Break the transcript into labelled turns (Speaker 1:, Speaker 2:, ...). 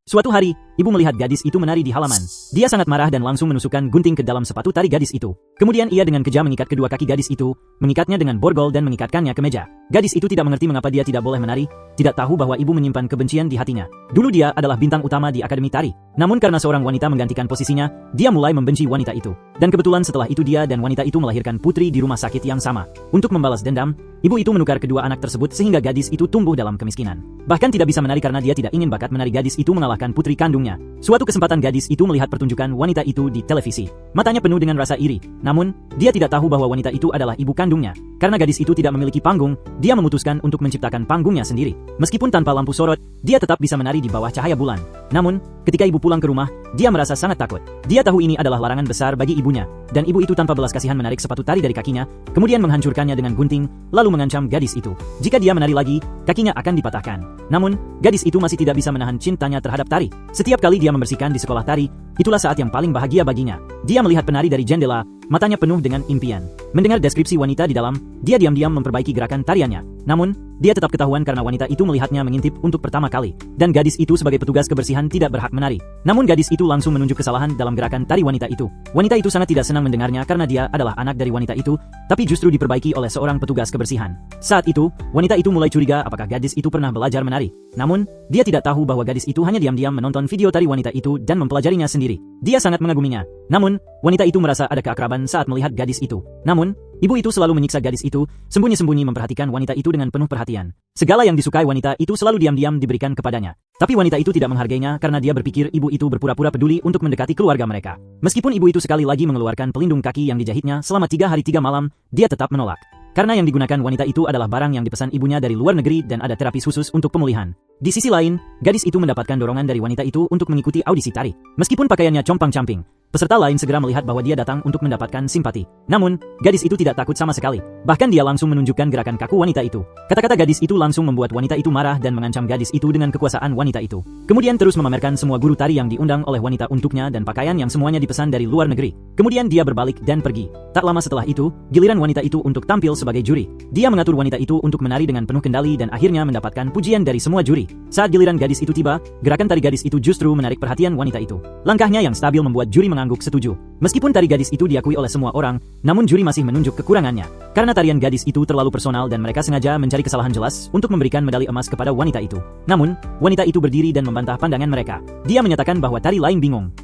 Speaker 1: Suatu hari, ibu melihat gadis itu menari di halaman. Dia sangat marah dan langsung menusukkan gunting ke dalam sepatu tari gadis itu. Kemudian ia dengan kejam mengikat kedua kaki gadis itu, mengikatnya dengan borgol dan mengikatkannya ke meja. Gadis itu tidak mengerti mengapa dia tidak boleh menari, tidak tahu bahwa ibu menyimpan kebencian di hatinya. Dulu dia adalah bintang utama di akademi tari. Namun karena seorang wanita menggantikan posisinya, dia mulai membenci wanita itu. Dan kebetulan setelah itu dia dan wanita itu melahirkan putri di rumah sakit yang sama. Untuk membalas dendam, ibu itu menukar kedua anak tersebut sehingga gadis itu tumbuh dalam kemiskinan. Bahkan tidak bisa menari karena dia tidak ingin bakat menari gadis itu mengalahkan putri kandungnya. Suatu kesempatan gadis itu melihat pertunjukan wanita itu di televisi. Matanya penuh dengan rasa iri. Namun, dia tidak tahu bahwa wanita itu adalah ibu kandungnya. Karena gadis itu tidak memiliki panggung, dia memutuskan untuk menciptakan panggungnya sendiri. Meskipun tanpa lampu sorot, dia tetap bisa menari di bawah cahaya bulan. Namun, ketika ibu pulang ke rumah, dia merasa sangat takut. Dia tahu ini adalah larangan besar bagi ibunya. Dan ibu itu tanpa belas kasihan menarik sepatu tari dari kakinya, kemudian menghancurkannya dengan gunting, lalu mengancam gadis itu. Jika dia menari lagi, kakinya akan dipatahkan. Namun, gadis itu masih tidak bisa menahan cintanya terhadap tari. Setiap kali dia membersihkan di sekolah tari, itulah saat yang paling bahagia baginya. Dia melihat penari dari jendela, matanya penuh dengan impian. Mendengar deskripsi wanita di dalam, dia diam-diam memperbaiki gerakan tariannya. Namun, dia tetap ketahuan karena wanita itu melihatnya mengintip untuk pertama kali. Dan gadis itu sebagai petugas kebersihan tidak berhak menari. Namun gadis itu langsung menunjuk kesalahan dalam gerakan tari wanita itu. Wanita itu sangat tidak senang mendengarnya karena dia adalah anak dari wanita itu, tapi justru diperbaiki oleh seorang petugas kebersihan. Saat itu, wanita itu mulai curiga apakah gadis itu pernah belajar menari. Namun, dia tidak tahu bahwa gadis itu hanya diam-diam menonton video tari wanita itu dan mempelajarinya sendiri. Dia sangat mengaguminya. Namun, wanita itu merasa ada keakraban saat melihat gadis itu. Namun, ibu itu selalu menyiksa gadis itu, sembunyi-sembunyi memperhatikan wanita itu dengan penuh perhatian. Segala yang disukai wanita itu selalu diam-diam diberikan kepadanya. Tapi wanita itu tidak menghargainya karena dia berpikir ibu itu berpura-pura peduli untuk mendekati keluarga mereka. Meskipun ibu itu sekali lagi mengeluarkan pelindung kaki yang dijahitnya selama 3 hari 3 malam, dia tetap menolak. Karena yang digunakan wanita itu adalah barang yang dipesan ibunya dari luar negeri dan ada terapis khusus untuk pemulihan. Di sisi lain, gadis itu mendapatkan dorongan dari wanita itu untuk mengikuti audisi tari. Meskipun pakaiannya compang-camping, peserta lain segera melihat bahwa dia datang untuk mendapatkan simpati. Namun, gadis itu tidak takut sama sekali. Bahkan dia langsung menunjukkan gerakan kaku wanita itu. Kata-kata gadis itu langsung membuat wanita itu marah dan mengancam gadis itu dengan kekuasaan wanita itu. Kemudian terus memamerkan semua guru tari yang diundang oleh wanita untuknya dan pakaian yang semuanya dipesan dari luar negeri. Kemudian dia berbalik dan pergi. Tak lama setelah itu, giliran wanita itu untuk tampil sebagai juri. Dia mengatur wanita itu untuk menari dengan penuh kendali dan akhirnya mendapatkan pujian dari semua juri. Saat giliran gadis itu tiba, gerakan tari gadis itu justru menarik perhatian wanita itu. Langkahnya yang stabil membuat juri mengangguk setuju. Meskipun tari gadis itu diakui oleh semua orang, namun juri masih menunjuk kekurangannya. Karena tarian gadis itu terlalu personal dan mereka sengaja mencari kesalahan jelas untuk memberikan medali emas kepada wanita itu. Namun, wanita itu berdiri dan membantah pandangan mereka. Dia menyatakan bahwa tari lain bingung.